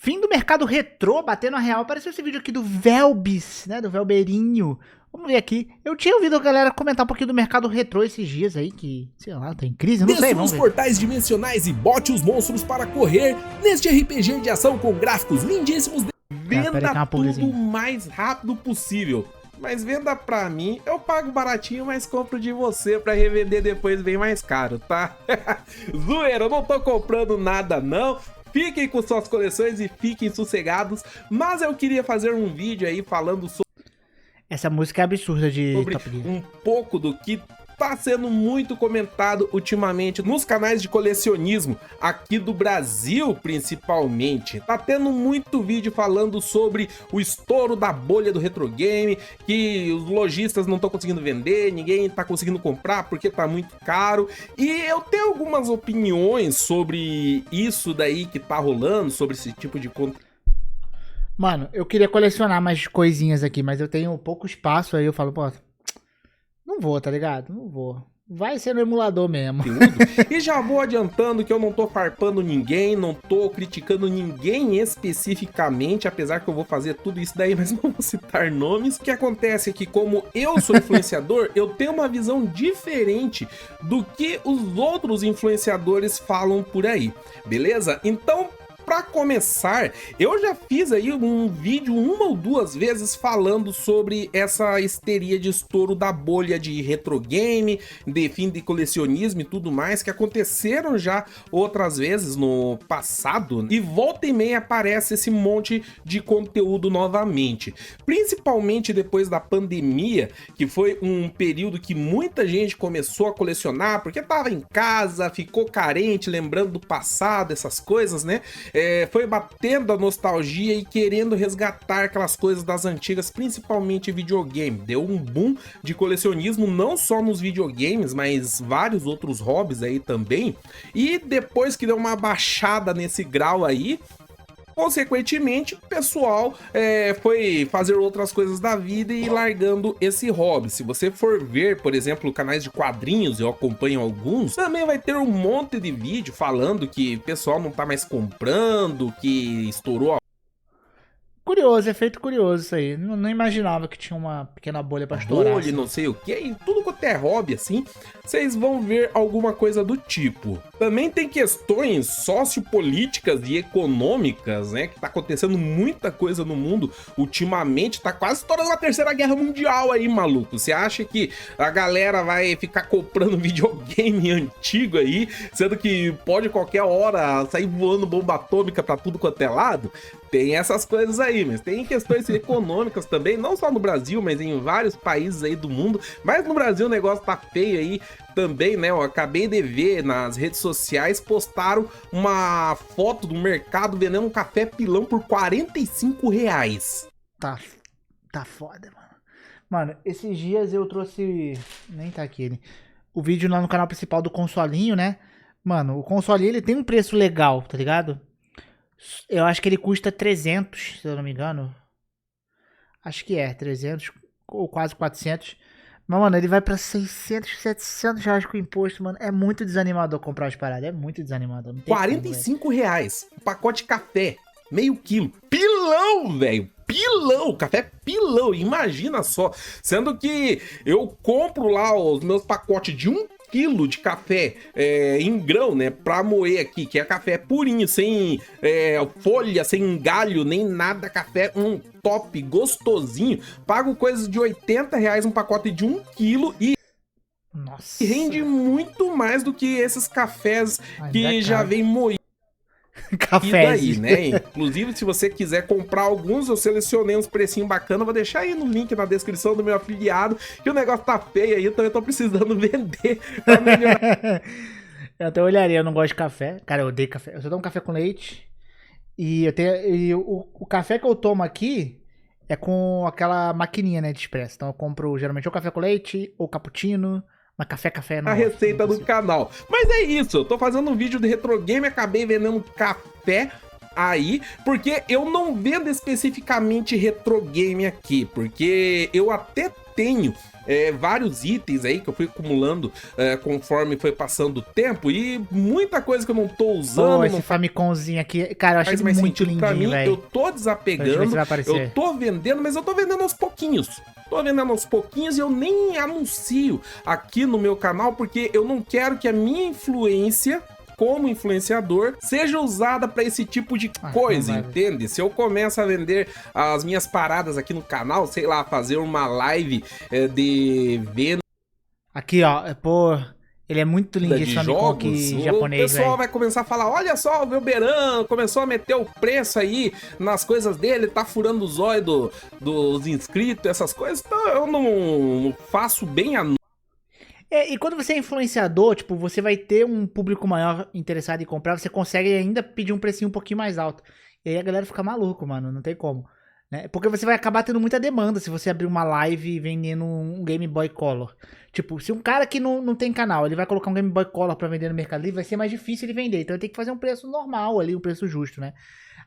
Fim do mercado retrô, batendo a real. Apareceu esse vídeo aqui do Velbis, né? Do Velberinho. Vamos ver aqui. Eu tinha ouvido a galera comentar um pouquinho do mercado retrô esses dias aí, que, sei lá, tá em crise, não sei, Desça vamos nos ver. portais dimensionais e bote os monstros para correr neste RPG de ação com gráficos lindíssimos. pera aí, Venda uma tudo pulgazinha. o mais rápido possível. Mas venda pra mim, eu pago baratinho, mas compro de você pra revender depois bem mais caro, tá? Zoeira, eu não tô comprando nada não. Fiquem com suas coleções e fiquem sossegados. Mas eu queria fazer um vídeo aí falando Essa música é absurda de sobre Top Gear. um pouco do que tá sendo muito comentado ultimamente nos canais de colecionismo aqui do Brasil, principalmente. Tá tendo muito vídeo falando sobre o estouro da bolha do retro game, que os lojistas não estão conseguindo vender, ninguém tá conseguindo comprar porque tá muito caro. E eu tenho algumas opiniões sobre isso daí que tá rolando, sobre esse tipo de conteúdo. Mano, eu queria colecionar mais coisinhas aqui, mas eu tenho pouco espaço, aí eu falo, pô, não vou, tá ligado? Não vou. Vai ser no emulador mesmo. E já vou adiantando que eu não tô farpando ninguém, não tô criticando ninguém especificamente, apesar que eu vou fazer tudo isso daí, mas não vou citar nomes. O que acontece é que, como eu sou influenciador, eu tenho uma visão diferente do que os outros influenciadores falam por aí, beleza? Então, pra começar, eu já fiz aí um vídeo uma ou duas vezes falando sobre essa histeria de estouro da bolha de retro game, de fim de colecionismo e tudo mais, que aconteceram já outras vezes no passado, e volta e meia aparece esse monte de conteúdo novamente. Principalmente depois da pandemia, que foi um período que muita gente começou a colecionar, porque tava em casa, ficou carente, lembrando do passado, essas coisas, né? Foi batendo a nostalgia e querendo resgatar aquelas coisas das antigas, principalmente videogame. Deu um boom de colecionismo, não só nos videogames, mas vários outros hobbies aí também. E depois que deu uma baixada nesse grau aí, consequentemente, o pessoal foi fazer outras coisas da vida e ir largando esse hobby. Se você for ver, por exemplo, canais de quadrinhos, eu acompanho alguns, também vai ter um monte de vídeo falando que o pessoal não tá mais comprando, que estourou a Curioso, efeito curioso isso aí. Não imaginava que tinha uma pequena bolha pra estourar. bolha, Assim. não sei o que, e tudo quanto é hobby, assim, vocês vão ver alguma coisa do tipo. Também tem questões sociopolíticas e econômicas, né, que tá acontecendo muita coisa no mundo ultimamente, tá quase estourando uma terceira guerra mundial aí, maluco. Você acha que a galera vai ficar comprando videogame antigo aí, sendo que pode qualquer hora sair voando bomba atômica pra tudo quanto é lado? Tem essas coisas aí, mas tem questões econômicas também, não só no Brasil, mas em vários países aí do mundo. Mas no Brasil o negócio tá feio aí também, né? Eu acabei de ver nas redes sociais, postaram uma foto do mercado vendendo um café pilão por R$45. Tá foda, mano. Mano, esses dias eu trouxe... Nem tá aqui ele. O vídeo lá no canal principal do consolinho, né? Mano, o consolinho ele tem um preço legal, tá ligado? Eu acho que ele custa 300, se eu não me engano. Acho que é, 300 ou quase 400. Mas, mano, ele vai pra 600, 700 reais com imposto, mano. É muito desanimador comprar as paradas. É muito desanimador. Não tem R$45. Um pacote de café, meio quilo. Pilão, velho. Pilão, café pilão. Imagina só. Sendo que eu compro lá os meus pacotes de 1 quilo de café em grão, né, pra moer aqui, que é café purinho, sem folha, sem galho, nem nada, café top, gostosinho, pago coisas de R$80 um pacote de 1 quilo e Nossa. rende muito mais do que esses cafés Ainda que é já caro. vem moído. Café Daí, né? Inclusive, se você quiser comprar alguns, eu selecionei uns precinhos bacanas. Vou deixar aí no link na descrição do meu afiliado. Que o negócio tá feio aí, então eu tô precisando vender pra melhorar. Eu até olharia, eu não gosto de café. Cara, eu odeio café. Eu só tomo café com leite. E eu tenho. E o café que eu tomo aqui é com aquela maquininha, né, de expresso. Então eu compro geralmente ou café com leite, ou cappuccino. Mas café não. A receita não do canal. Mas é isso, eu tô fazendo um vídeo de retro game, acabei vendendo café aí, porque eu não vendo especificamente retro game aqui, porque eu até tenho vários itens aí que eu fui acumulando conforme foi passando o tempo, e muita coisa que eu não tô usando. Pô, esse Famicomzinho aqui, cara, eu achei faz mais muito sentido pra mim. lindinho, velho. Eu tô desapegando, eu tô vendendo, mas eu tô vendendo aos pouquinhos. Tô vendendo aos pouquinhos e eu nem anuncio aqui no meu canal, porque eu não quero que a minha influência como influenciador seja usada para esse tipo de coisa, entende? Se eu começo a vender as minhas paradas aqui no canal, sei lá, fazer uma live de venda. Aqui, ó, pô, ele é muito lindo esse Famicom aqui, japonês, o pessoal vai começar a falar, olha só, o Velberan começou a meter o preço aí nas coisas dele, tá furando os olhos dos inscritos, essas coisas, então eu não faço bem a... E quando você é influenciador, tipo, você vai ter um público maior interessado em comprar, você consegue ainda pedir um precinho um pouquinho mais alto. E aí a galera fica maluco, mano, não tem como. Né? Porque você vai acabar tendo muita demanda se você abrir uma live vendendo um Game Boy Color. Tipo, se um cara que não tem canal, ele vai colocar um Game Boy Color pra vender no Mercado Livre, vai ser mais difícil ele vender. Então ele tem que fazer um preço normal ali, um preço justo, né?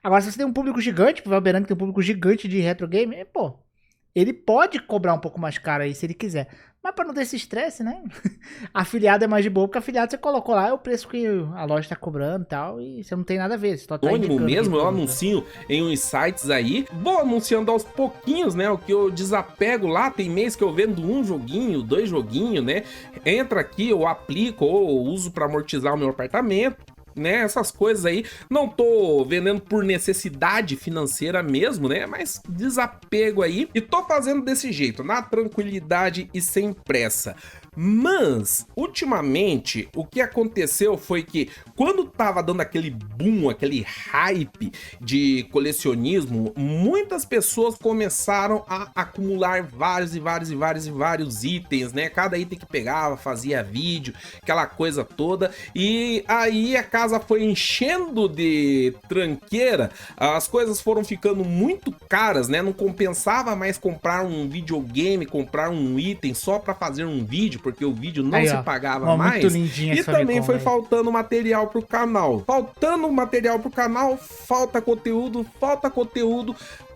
Agora, se você tem um público gigante, tipo, o Valberan que tem um público gigante de retro game, pô, ele pode cobrar um pouco mais caro aí se ele quiser. Mas pra não ter esse estresse, né? Afiliado é mais de boa, porque afiliado você colocou lá, é o preço que a loja tá cobrando e tal, e você não tem nada a ver. Você tá mesmo, eu anuncio em uns sites aí, vou anunciando aos pouquinhos, né? O que eu desapego lá, tem mês que eu vendo um joguinho, 2 joguinhos, né? Entra aqui, eu aplico ou uso pra amortizar o meu apartamento. Né, essas coisas aí, não tô vendendo por necessidade financeira mesmo, né, mas desapego aí, e tô fazendo desse jeito, na tranquilidade e sem pressa. Mas, ultimamente, o que aconteceu foi que quando tava dando aquele boom, aquele hype de colecionismo, muitas pessoas começaram a acumular vários itens, né? Cada item que pegava, fazia vídeo, aquela coisa toda, e aí a casa foi enchendo de tranqueira, as coisas foram ficando muito caras, né? Não compensava mais comprar um videogame, comprar um item só pra fazer um vídeo, porque o vídeo não se pagava mais. E também foi faltando material pro canal. Faltando material pro canal, falta conteúdo,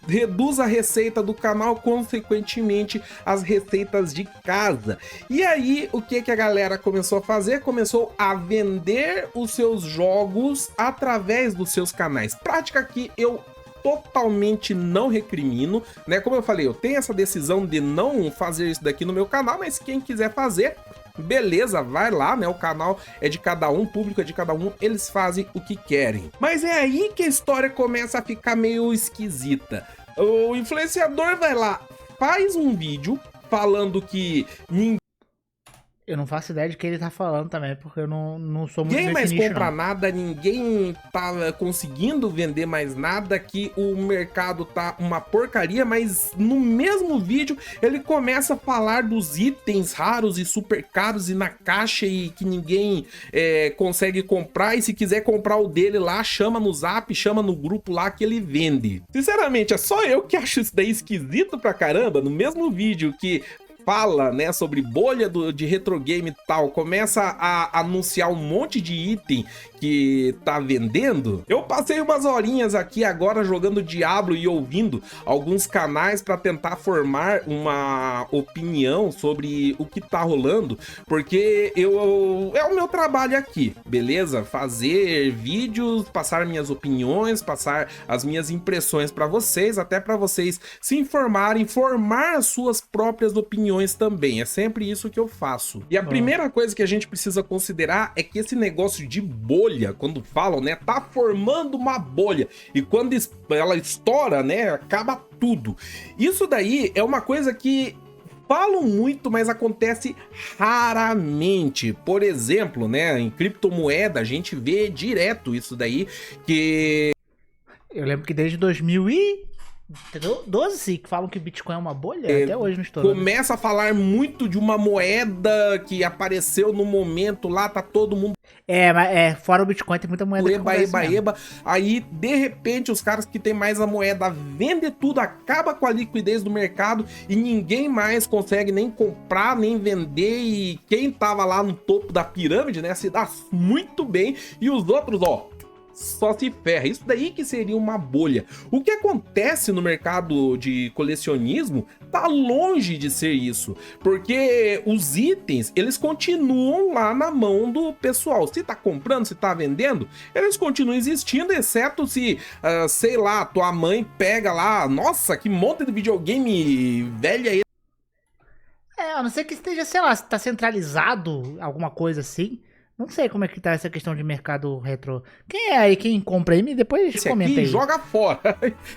reduz a receita do canal, consequentemente as receitas de casa. E aí, o que a galera começou a fazer? Começou a vender os seus jogos através dos seus canais. Prática que eu totalmente não recrimino, né? Como eu falei, eu tenho essa decisão de não fazer isso daqui no meu canal, mas quem quiser fazer, beleza, vai lá, né? O canal é de cada um, o público é de cada um, eles fazem o que querem. Mas é aí que a história começa a ficar meio esquisita. O influenciador vai lá, faz um vídeo falando que ninguém... Eu não faço ideia de que ele tá falando também, porque eu não sou muito ninguém mais compra nada, ninguém tá conseguindo vender mais nada, que o mercado tá uma porcaria, mas no mesmo vídeo ele começa a falar dos itens raros e super caros e na caixa e que ninguém consegue comprar, e se quiser comprar o dele lá, chama no zap, chama no grupo lá que ele vende. Sinceramente, é só eu que acho isso daí esquisito pra caramba. No mesmo vídeo que fala, né, sobre bolha de retro game e tal, começa a anunciar um monte de item que tá vendendo. Eu passei umas horinhas aqui agora jogando Diablo e ouvindo alguns canais para tentar formar uma opinião sobre o que tá rolando, porque é o meu trabalho aqui, beleza? Fazer vídeos, passar minhas opiniões, passar as minhas impressões para vocês, até para vocês se informarem, formar as suas próprias opiniões também. É sempre isso que eu faço. E a primeira coisa que a gente precisa considerar é que esse negócio de bolha, quando falam, né, tá formando uma bolha, e quando ela estoura, né, acaba tudo. Isso daí é uma coisa que falam muito, mas acontece raramente. Por exemplo, né, em criptomoeda a gente vê direto isso daí, que... Eu lembro que desde 2012 que falam que Bitcoin é uma bolha, até hoje não estourou. Começa a falar muito de uma moeda que apareceu no momento lá, tá todo mundo... fora o Bitcoin tem muita moeda eba. Aí, de repente, os caras que tem mais a moeda vendem tudo, acaba com a liquidez do mercado e ninguém mais consegue nem comprar, nem vender, e quem tava lá no topo da pirâmide, né, se dá muito bem, e os outros, ó, só se ferra. Isso daí que seria uma bolha. O que acontece no mercado de colecionismo tá longe de ser isso, porque os itens, eles continuam lá na mão do pessoal. Se tá comprando, se tá vendendo, eles continuam existindo, exceto se, sei lá, tua mãe pega lá, nossa, que monte de videogame velho aí. A não ser que esteja, sei lá, se tá centralizado, alguma coisa assim. Não sei como é que tá essa questão de mercado retro. Quem é aí, quem compra aí, depois Esse comenta aqui aí. joga fora.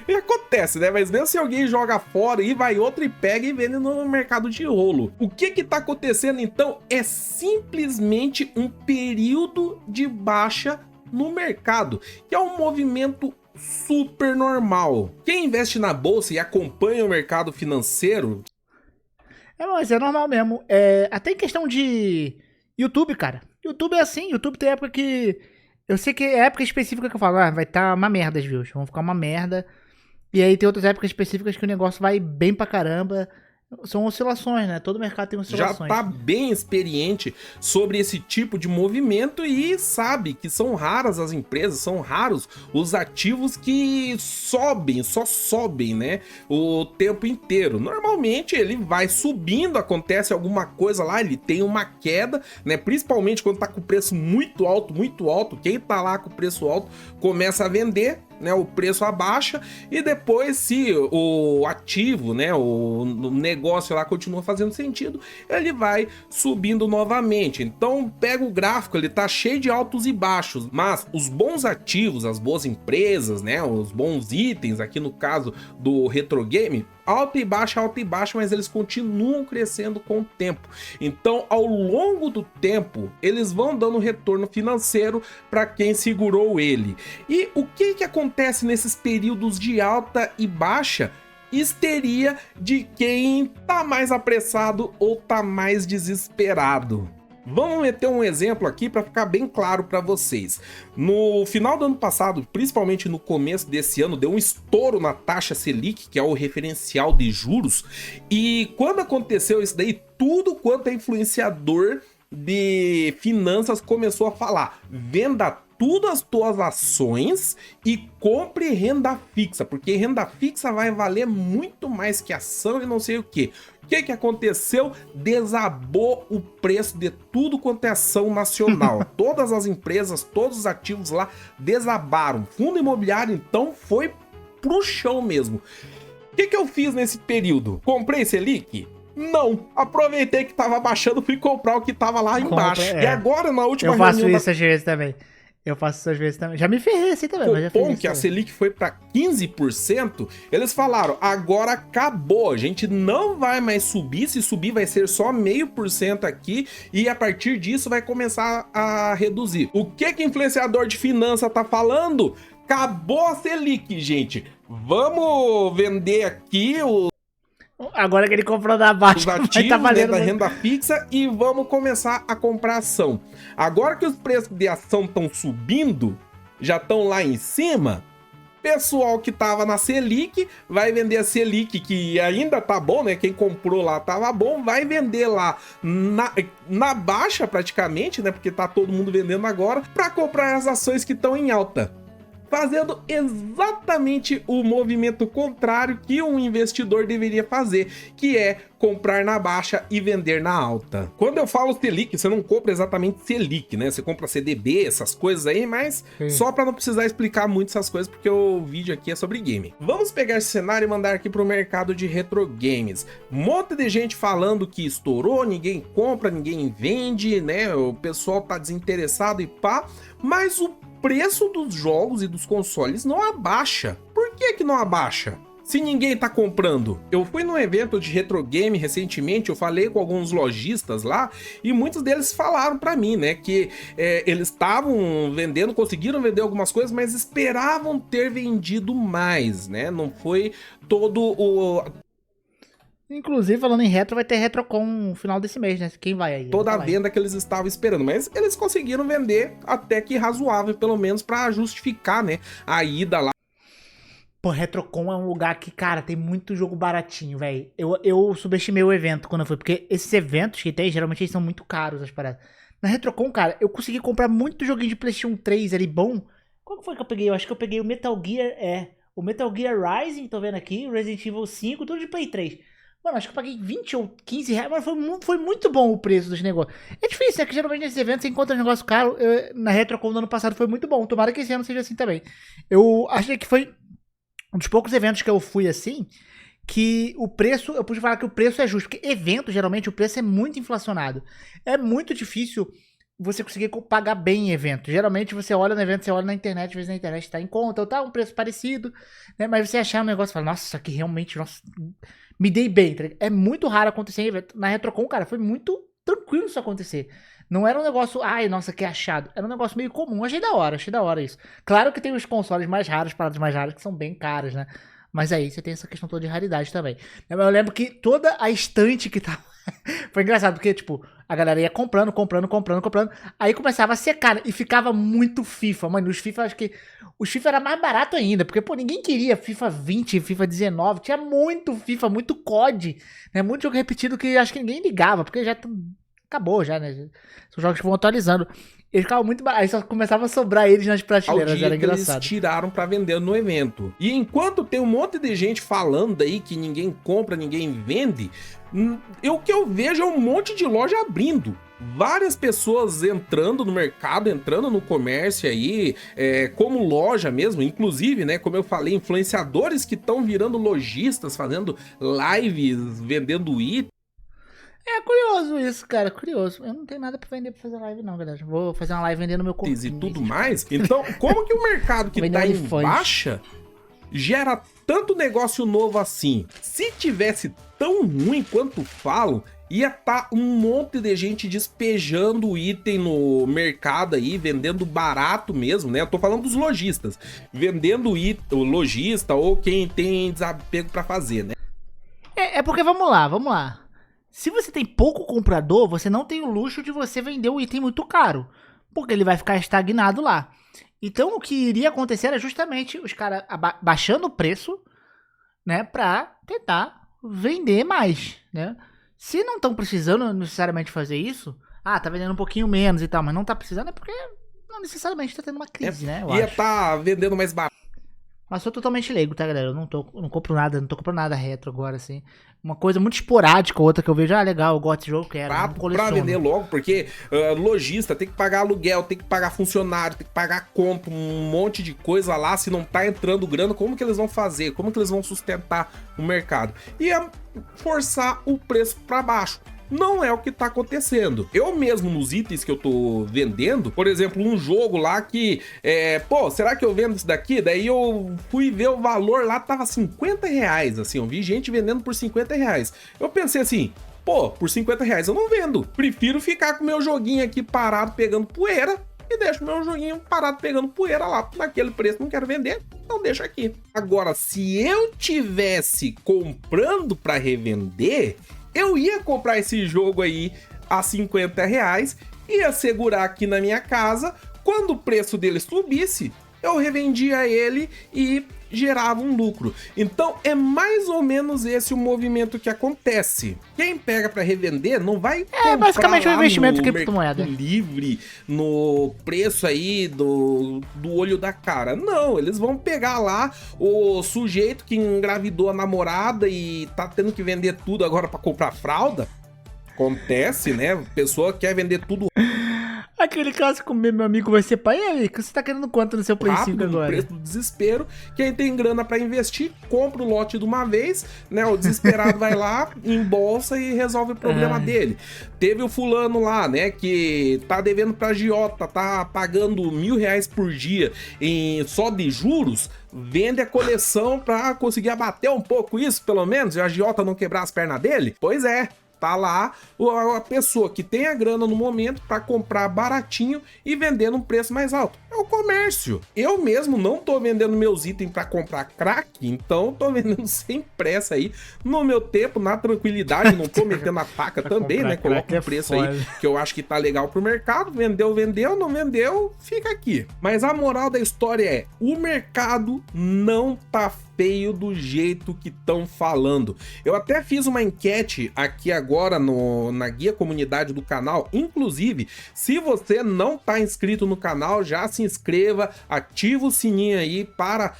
E acontece, né? Mas mesmo se alguém joga fora e vai outro e pega e vende no mercado de rolo. O que tá acontecendo então é simplesmente um período de baixa no mercado, que é um movimento super normal. Quem investe na bolsa e acompanha o mercado financeiro... Mas é normal mesmo. Até em questão de YouTube, cara. YouTube é assim, YouTube tem época que... Eu sei que é época específica que eu falo, vai estar uma merda as views, vão ficar uma merda. E aí tem outras épocas específicas que o negócio vai bem pra caramba. São oscilações, né? Todo mercado tem oscilações. Já tá bem experiente sobre esse tipo de movimento e sabe que são raras as empresas, são raros os ativos que sobem, só sobem, né? O tempo inteiro. Normalmente ele vai subindo, acontece alguma coisa lá, ele tem uma queda, né? Principalmente quando tá com o preço muito alto, quem tá lá com o preço alto começa a vender, né, o preço abaixa e depois se o ativo, né, o negócio lá continua fazendo sentido, ele vai subindo novamente. Então pega o gráfico, ele tá cheio de altos e baixos, mas os bons ativos, as boas empresas, né, os bons itens, aqui no caso do retro game, alta e baixa, mas eles continuam crescendo com o tempo. Então, ao longo do tempo, eles vão dando retorno financeiro para quem segurou ele. E o que acontece nesses períodos de alta e baixa? Histeria de quem tá mais apressado ou tá mais desesperado. Vamos meter um exemplo aqui para ficar bem claro para vocês. No final do ano passado, principalmente no começo desse ano, deu um estouro na taxa Selic, que é o referencial de juros. E quando aconteceu isso daí, tudo quanto é influenciador de finanças começou a falar: venda tudo as tuas ações e compre renda fixa, porque renda fixa vai valer muito mais que ação e não sei o que. O que aconteceu? Desabou o preço de tudo quanto é ação nacional. Todas as empresas, todos os ativos lá desabaram. Fundo imobiliário, então, foi pro chão mesmo. O que eu fiz nesse período? Comprei Selic? Não. Aproveitei que tava baixando, fui comprar o que tava lá embaixo. E agora, na última reunião... Eu faço isso às vezes também. Já me ferrei assim também. O Copom, que a Selic foi para 15%, eles falaram: agora acabou, a gente não vai mais subir, se subir vai ser só 0,5% aqui e a partir disso vai começar a reduzir. O que influenciador de finança tá falando? Acabou a Selic, gente. Vamos vender aqui agora que ele comprou da baixa, os ativos, tá valendo, né, da renda fixa, e vamos começar a comprar ação. Agora que os preços de ação estão subindo, já estão lá em cima, pessoal que tava na Selic vai vender a Selic, que ainda tá bom, né? Quem comprou lá tava bom, vai vender lá na baixa praticamente, né? Porque tá todo mundo vendendo agora, para comprar as ações que estão em alta. Fazendo exatamente o movimento contrário que um investidor deveria fazer, que é comprar na baixa e vender na alta. Quando eu falo Selic, você não compra exatamente Selic, né? Você compra CDB, essas coisas aí, mas só para não precisar explicar muito essas coisas, porque o vídeo aqui é sobre game. Vamos pegar esse cenário e mandar aqui para o mercado de retro games. Um monte de gente falando que estourou, ninguém compra, ninguém vende, né? O pessoal tá desinteressado e pá, mas o preço dos jogos e dos consoles não abaixa. Por que não abaixa? Se ninguém tá comprando. Eu fui num evento de retro game recentemente, eu falei com alguns lojistas lá e muitos deles falaram pra mim, né, que eles estavam vendendo, conseguiram vender algumas coisas, mas esperavam ter vendido mais, né? Não foi todo o... Inclusive, falando em retro, vai ter RetroCon no final desse mês, né? Quem vai aí? Toda a venda que eles estavam esperando, mas eles conseguiram vender até que razoável, pelo menos pra justificar, né, a ida lá. Pô, RetroCon é um lugar que, cara, tem muito jogo baratinho, velho. Eu subestimei o evento quando eu fui, porque esses eventos que tem, geralmente eles são muito caros, as paradas. Na RetroCon, cara, eu consegui comprar muito joguinho de PlayStation 3 ali bom, Qual que foi que eu peguei? Eu acho que eu peguei o Metal Gear, o Metal Gear Rising, tô vendo aqui, o Resident Evil 5, tudo de Play 3. Mano, acho que eu paguei 20 ou 15 reais, mas foi muito bom o preço dos negócios. É difícil, né? Que geralmente nesses eventos você encontra um negócio caro. Na RetroCon do ano passado foi muito bom. Tomara que esse ano seja assim também. Eu achei que foi um dos poucos eventos que eu fui assim, que o preço, eu pude falar que o preço é justo. Porque evento, geralmente, o preço é muito inflacionado. É muito difícil você conseguir pagar bem em evento. Geralmente você olha no evento, você olha na internet, às vezes na internet tá em conta, ou tá um preço parecido, né? Mas você achar um negócio e fala, nossa, isso aqui realmente, nossa, me dei bem. Tá? É muito raro acontecer em evento. Na RetroCon, cara, foi muito tranquilo isso acontecer. Não era um negócio, ai, nossa, que achado. Era um negócio meio comum. Achei da hora isso. Claro que tem os consoles mais raros, paradas mais raras, que são bem caros, né? Mas aí você tem essa questão toda de raridade também. Eu lembro que toda a estante que tava... Foi engraçado, porque, tipo, a galera ia comprando. Aí começava a secar, né? E ficava muito FIFA. Mano, os FIFA, acho que... Os FIFA era mais barato ainda, porque, pô, ninguém queria FIFA 20, FIFA 19. Tinha muito FIFA, muito COD, né? Muito jogo repetido que acho que ninguém ligava, porque já acabou, já, né? São jogos que vão atualizando. Eles ficavam muito baratos. Aí só começava a sobrar eles nas prateleiras, era engraçado. Eles tiraram pra vender no evento. E enquanto tem um monte de gente falando aí que ninguém compra, ninguém vende, o que eu vejo é um monte de loja abrindo. Várias pessoas entrando no mercado, entrando no comércio aí, como loja mesmo, inclusive, né, como eu falei, influenciadores que estão virando lojistas, fazendo lives, vendendo itens. É curioso isso, cara, curioso. Eu não tenho nada pra vender pra fazer live não, galera. Vou fazer uma live vendendo meu corpo. E tudo mais. Então, como que o mercado que tá em baixa gera tanto negócio novo assim? Se tivesse tão ruim quanto falam, ia estar um monte de gente despejando item no mercado aí, vendendo barato mesmo, né? Eu tô falando dos lojistas. Vendendo item, o lojista ou quem tem desapego pra fazer, né? É porque, vamos lá. Se você tem pouco comprador, você não tem o luxo de você vender um item muito caro, porque ele vai ficar estagnado lá. Então, o que iria acontecer era justamente os caras baixando o preço, né, pra tentar vender mais, né? Se não estão precisando necessariamente fazer isso, tá vendendo um pouquinho menos e tal, mas não tá precisando é porque não necessariamente tá tendo uma crise, né? Ia tá vendendo mais barato. Mas sou totalmente leigo, tá, galera? Eu não tô comprando nada retro agora, assim. Uma coisa muito esporádica, outra que eu vejo, legal, eu gosto desse jogo, quero. Pra vender logo, porque lojista tem que pagar aluguel, tem que pagar funcionário, tem que pagar conta, um monte de coisa lá. Se não tá entrando grana, como que eles vão fazer? Como que eles vão sustentar o mercado? Ia forçar o preço pra baixo. Não é o que tá acontecendo. Eu mesmo, nos itens que eu tô vendendo, por exemplo, um jogo lá que, será que eu vendo isso daqui? Daí eu fui ver o valor lá, tava 50 reais, assim, eu vi gente vendendo por 50 reais. Eu pensei assim, por 50 reais eu não vendo. Prefiro ficar com meu joguinho aqui parado pegando poeira e deixo meu joguinho parado pegando poeira lá naquele preço, não quero vender, então deixa aqui. Agora, se eu tivesse comprando para revender, eu ia comprar esse jogo aí a 50 reais, ia segurar aqui na minha casa, quando o preço dele subisse, eu revendia ele e gerava um lucro. Então é mais ou menos esse o movimento que acontece. Quem pega para revender não vai comprar basicamente um investimento em criptomoeda livre, no preço aí do olho da cara. Não, eles vão pegar lá o sujeito que engravidou a namorada e tá tendo que vender tudo agora para comprar fralda. Acontece, né? A pessoa quer vender tudo. Aquele clássico meu amigo vai ser pai, e aí, que você tá querendo quanto no seu princípio agora? No preço do desespero. Quem tem grana pra investir, compra o lote de uma vez, né? O desesperado vai lá, embolsa e resolve o problema dele. Teve o fulano lá, né, que tá devendo pra agiota, tá pagando R$1.000 por dia só de juros, vende a coleção pra conseguir abater um pouco isso, pelo menos, e a agiota não quebrar as pernas dele. Pois é. Tá lá a pessoa que tem a grana no momento para comprar baratinho e vender num preço mais alto. É o comércio. Eu mesmo não tô vendendo meus itens para comprar crack, então tô vendendo sem pressa aí, no meu tempo, na tranquilidade, não tô metendo a faca também, né? Coloco um preço aí que eu acho que tá legal pro mercado, vendeu, não vendeu, fica aqui. Mas a moral da história é, o mercado não tá feio do jeito que estão falando. Eu até fiz uma enquete aqui agora na guia comunidade do canal. Inclusive, se você não tá inscrito no canal, já se se inscreva, ativa o sininho aí para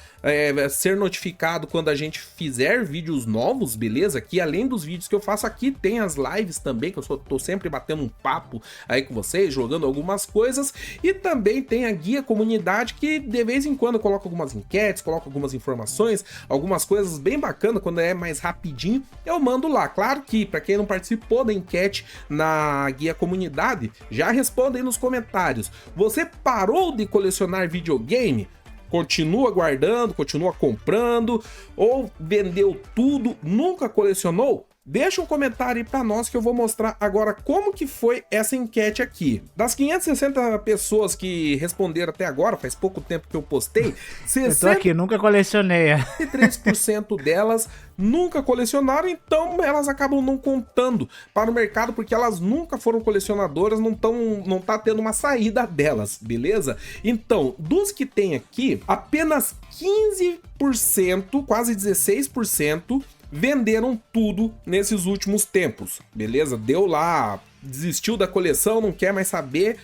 ser notificado quando a gente fizer vídeos novos, beleza? Que além dos vídeos que eu faço aqui, tem as lives também, que eu tô sempre batendo um papo aí com vocês, jogando algumas coisas, e também tem a guia comunidade, que de vez em quando eu coloco algumas enquetes, coloco algumas informações, algumas coisas bem bacanas, quando é mais rapidinho, eu mando lá. Claro que, para quem não participou da enquete na guia comunidade, já responda aí nos comentários. Você parou de colecionar videogame? Continua guardando, continua comprando, ou vendeu tudo, nunca colecionou? Deixa um comentário aí pra nós que eu vou mostrar agora como que foi essa enquete aqui. Das 560 pessoas que responderam até agora, faz pouco tempo que eu postei, Eu tô aqui, nunca colecionei. 63% delas nunca colecionaram, então elas acabam não contando para o mercado, porque elas nunca foram colecionadoras, não tá tendo uma saída delas, beleza? Então, dos que tem aqui, apenas 15%, quase 16%, venderam tudo nesses últimos tempos, beleza? Deu lá, desistiu da coleção, não quer mais saber,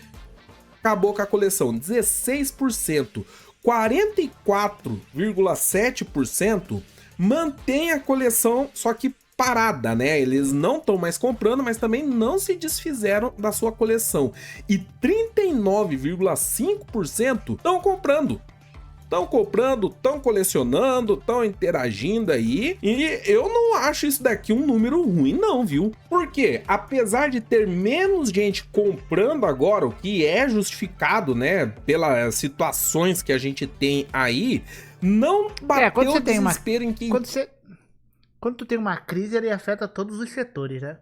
acabou com a coleção. 16%, 44,7% mantém a coleção, só que parada, né? Eles não estão mais comprando, mas também não se desfizeram da sua coleção. E 39,5% estão comprando. Estão comprando, estão colecionando, estão interagindo aí. E eu não acho isso daqui um número ruim, não, viu? Porque, apesar de ter menos gente comprando agora, o que é justificado, né, pelas situações que a gente tem aí, não bateu o desespero em que... Quando tu tem uma crise, ele afeta todos os setores, né?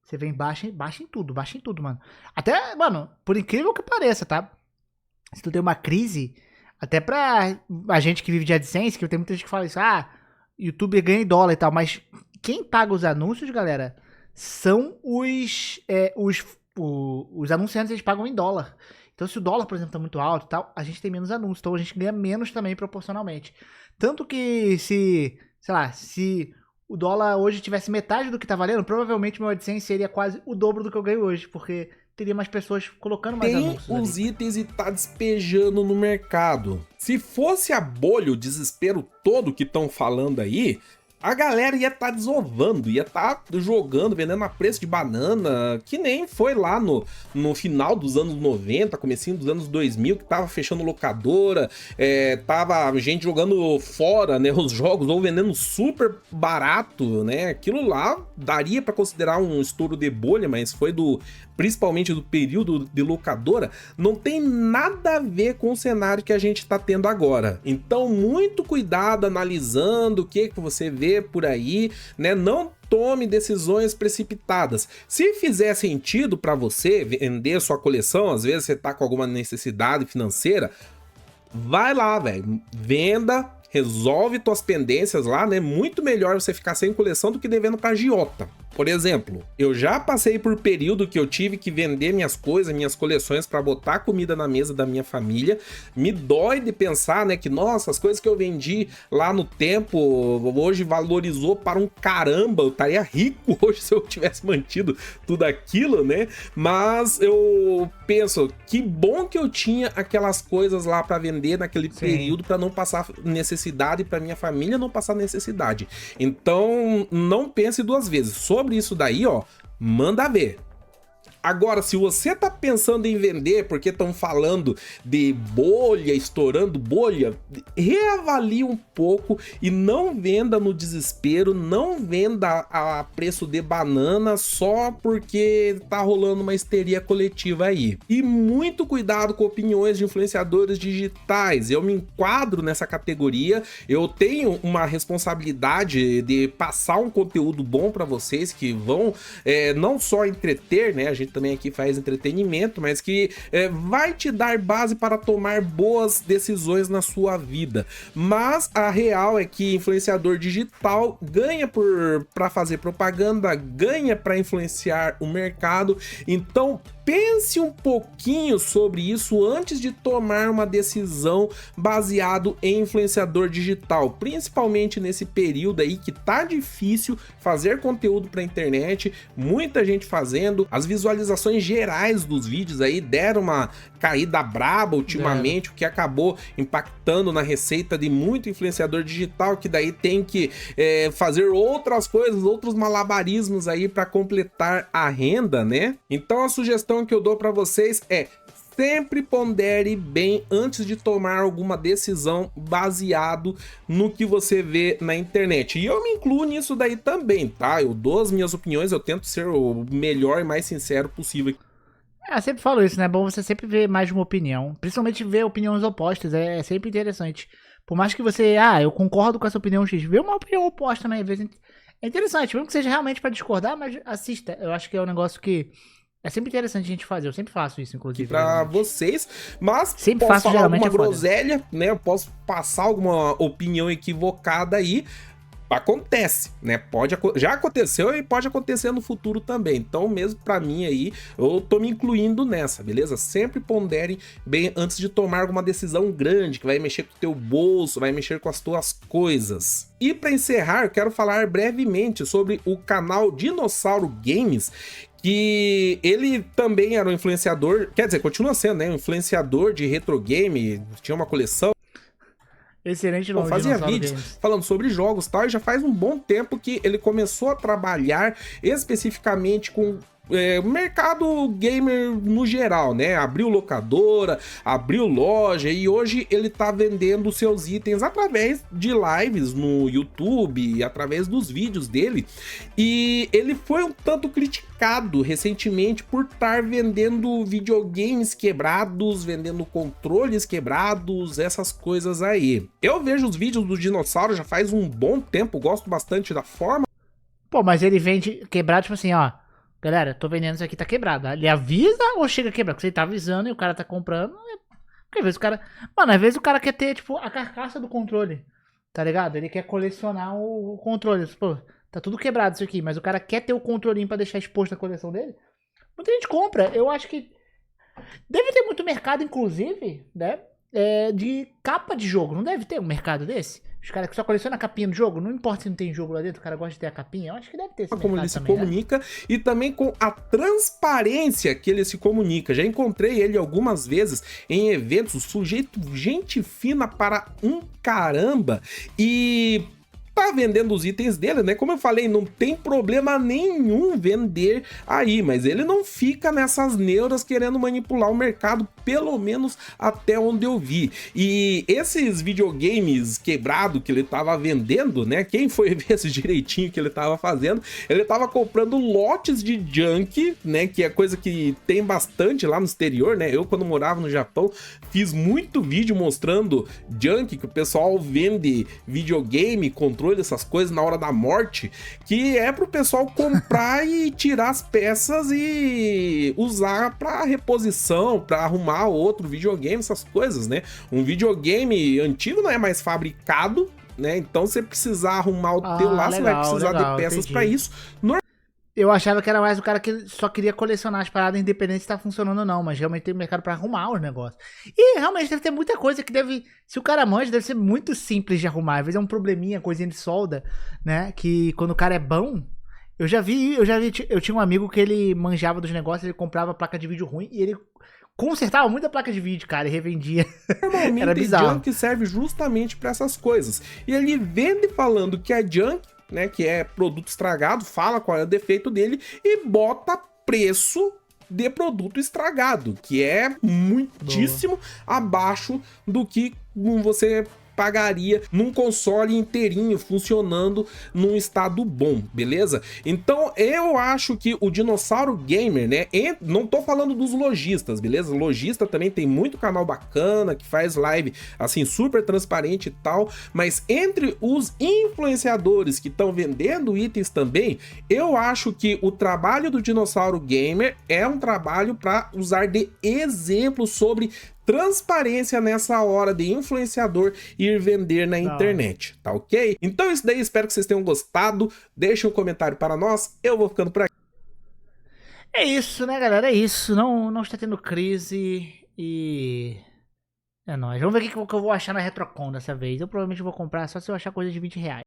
Você vem baixa em tudo, mano. Até, mano, por incrível que pareça, tá? Se tu tem uma crise... Até pra a gente que vive de AdSense, que tem muita gente que fala isso, YouTube ganha em dólar e tal, mas quem paga os anúncios, galera, são os anunciantes, eles pagam em dólar. Então se o dólar, por exemplo, tá muito alto e tal, a gente tem menos anúncios, então a gente ganha menos também proporcionalmente. Tanto que se o dólar hoje tivesse metade do que tá valendo, provavelmente meu AdSense seria quase o dobro do que eu ganho hoje, porque... teria mais pessoas colocando mais anúncios. Tem os itens e tá despejando no mercado. Se fosse a bolha, o desespero todo que estão falando aí, a galera ia estar desovando, ia estar jogando, vendendo a preço de banana, que nem foi lá no final dos anos 90, comecinho dos anos 2000, que tava fechando locadora, tava gente jogando fora, né, os jogos, ou vendendo super barato, né, aquilo lá daria para considerar um estouro de bolha, mas foi principalmente do período de locadora, não tem nada a ver com o cenário que a gente tá tendo agora. Então, muito cuidado analisando o que você vê por aí, né? Não tome decisões precipitadas. Se fizer sentido para você vender sua coleção, às vezes você tá com alguma necessidade financeira, vai lá, velho, venda, resolve tuas pendências lá, né? Muito melhor você ficar sem coleção do que devendo pra agiota. Por exemplo, eu já passei por período que eu tive que vender minhas coisas, minhas coleções para botar comida na mesa da minha família. Me dói de pensar, né, que nossa, as coisas que eu vendi lá no tempo hoje valorizou para um caramba. Eu estaria rico hoje se eu tivesse mantido tudo aquilo, né? Mas eu penso, que bom que eu tinha aquelas coisas lá para vender naquele período para não passar necessidade, para minha família não passar necessidade. Então, não pense duas vezes. Sobre isso daí, ó, manda ver. Agora, se você tá pensando em vender porque estão falando de bolha, estourando bolha, reavalie um pouco e não venda no desespero, não venda a preço de banana só porque tá rolando uma histeria coletiva aí. E muito cuidado com opiniões de influenciadores digitais. Eu me enquadro nessa categoria, eu tenho uma responsabilidade de passar um conteúdo bom para vocês que vão não só entreter, né? A gente também aqui faz entretenimento, mas que vai te dar base para tomar boas decisões na sua vida. Mas a real é que influenciador digital ganha para fazer propaganda, ganha para influenciar o mercado. Então pense um pouquinho sobre isso antes de tomar uma decisão baseado em influenciador digital, principalmente nesse período aí que tá difícil fazer conteúdo para internet, muita gente fazendo, as visualizações gerais dos vídeos aí deram uma caída braba ultimamente, o que acabou impactando na receita de muito influenciador digital, que daí tem que fazer outras coisas, outros malabarismos aí para completar a renda, né? Então a sugestão que eu dou para vocês é: sempre pondere bem antes de tomar alguma decisão baseado no que você vê na internet. E eu me incluo nisso daí também, tá? Eu dou as minhas opiniões, eu tento ser o melhor e mais sincero possível. Eu sempre falo isso, né? É bom você sempre ver mais de uma opinião. Principalmente ver opiniões opostas, é sempre interessante. Por mais que você, eu concordo com essa opinião X, vê uma opinião oposta também, às vezes é interessante, mesmo que seja realmente pra discordar, mas assista. Eu acho que é um negócio que é sempre interessante a gente fazer. Eu sempre faço isso, inclusive. Pra vocês, mas sempre posso faço, falar alguma geralmente groselha, né? Eu posso passar alguma opinião equivocada aí. Acontece, né? Já aconteceu e pode acontecer no futuro também. Então, mesmo pra mim aí, eu tô me incluindo nessa, beleza? Sempre ponderem bem antes de tomar alguma decisão grande que vai mexer com o teu bolso, vai mexer com as tuas coisas. E pra encerrar, eu quero falar brevemente sobre o canal Dinossauro Games, que ele também era um influenciador, quer dizer, continua sendo, né? Um influenciador de retro game, tinha uma coleção. Excelente nome. Fazia vídeos falando sobre jogos e tal, e já faz um bom tempo que ele começou a trabalhar especificamente com o mercado gamer no geral, né? Abriu locadora, abriu loja, e hoje ele tá vendendo seus itens através de lives no YouTube, através dos vídeos dele, e ele foi um tanto criticado recentemente por estar vendendo videogames quebrados, vendendo controles quebrados, essas coisas aí. Eu vejo os vídeos do Dinossauro já faz um bom tempo, gosto bastante da forma. Pô, mas ele vende quebrado, tipo assim, ó. Galera, tô vendendo isso aqui, tá quebrado. Ele avisa ou chega quebrado? Porque você tá avisando e o cara tá comprando. Porque às vezes o cara. Mano, às vezes o cara quer ter, tipo, a carcaça do controle. Tá ligado? Ele quer colecionar o controle. Pô, tá tudo quebrado isso aqui, mas o cara quer ter o controlinho pra deixar exposto na coleção dele. Muita gente compra. Eu acho que. Deve ter muito mercado, inclusive, né? De capa de jogo. Não deve ter um mercado desse? Os caras que só colecionam a capinha do jogo, não importa se não tem jogo lá dentro, o cara gosta de ter a capinha. Eu acho que deve ter esse mercado como ele se também, comunica, né? E também com a transparência que ele se comunica. Já encontrei ele algumas vezes em eventos, sujeito gente fina para um caramba, e tá vendendo os itens dele, né? Como eu falei, não tem problema nenhum vender aí, mas ele não fica nessas neuras querendo manipular o mercado, pelo menos até onde eu vi. E esses videogames quebrados que ele tava vendendo, né? Quem foi ver esse direitinho que ele tava fazendo, ele tava comprando lotes de junk, né? Que é coisa que tem bastante lá no exterior, né? Eu, quando morava no Japão, fiz muito vídeo mostrando junk, que o pessoal vende videogame, controle, essas coisas na hora da morte, que é pro pessoal comprar e tirar as peças e usar pra reposição, pra arrumar outro videogame, essas coisas, né? Um videogame antigo não é mais fabricado, né? Então, você precisar arrumar o teu lá, você vai precisar de peças pra isso. Eu achava que era mais o cara que só queria colecionar as paradas independente se tá funcionando ou não, mas realmente tem mercado pra arrumar os negócios. E realmente deve ter muita coisa que deve, se o cara manja, deve ser muito simples de arrumar. Às vezes é um probleminha, coisinha de solda, né? Que quando o cara é bom, eu tinha um amigo que ele manjava dos negócios, ele comprava placa de vídeo ruim e ele consertava muita placa de vídeo, cara, e revendia. Normalmente era bizarro. Junk serve justamente pra essas coisas. E ele vende falando que é junk, né, que é produto estragado, fala qual é o defeito dele e bota preço de produto estragado, que é muitíssimo abaixo do que você pagaria num console inteirinho funcionando num estado bom, beleza? Então eu acho que o Dinossauro Gamer, né, não tô falando dos lojistas, beleza? Lojista também tem muito canal bacana que faz live assim super transparente e tal, mas entre os influenciadores que estão vendendo itens também, eu acho que o trabalho do Dinossauro Gamer é um trabalho para usar de exemplo sobre transparência nessa hora de influenciador ir vender na internet, tá ok? Então é isso daí, espero que vocês tenham gostado, deixem um comentário para nós, eu vou ficando por aqui. É isso, né, galera? É isso. Não está tendo crise e... É nóis. Vamos ver o que eu vou achar na Retrocon dessa vez. Eu provavelmente vou comprar só se eu achar coisa de R$ 20.